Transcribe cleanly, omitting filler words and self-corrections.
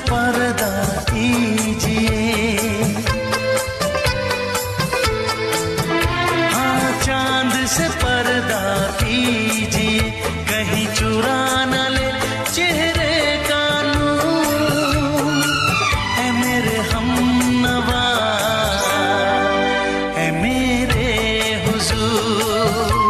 पर्दा कीजिए, हाँ चांद से पर्दा कीजिए, कहीं चुरा न ले चेहरे का नूर। है मेरे हमनवा, है मेरे हुजूर।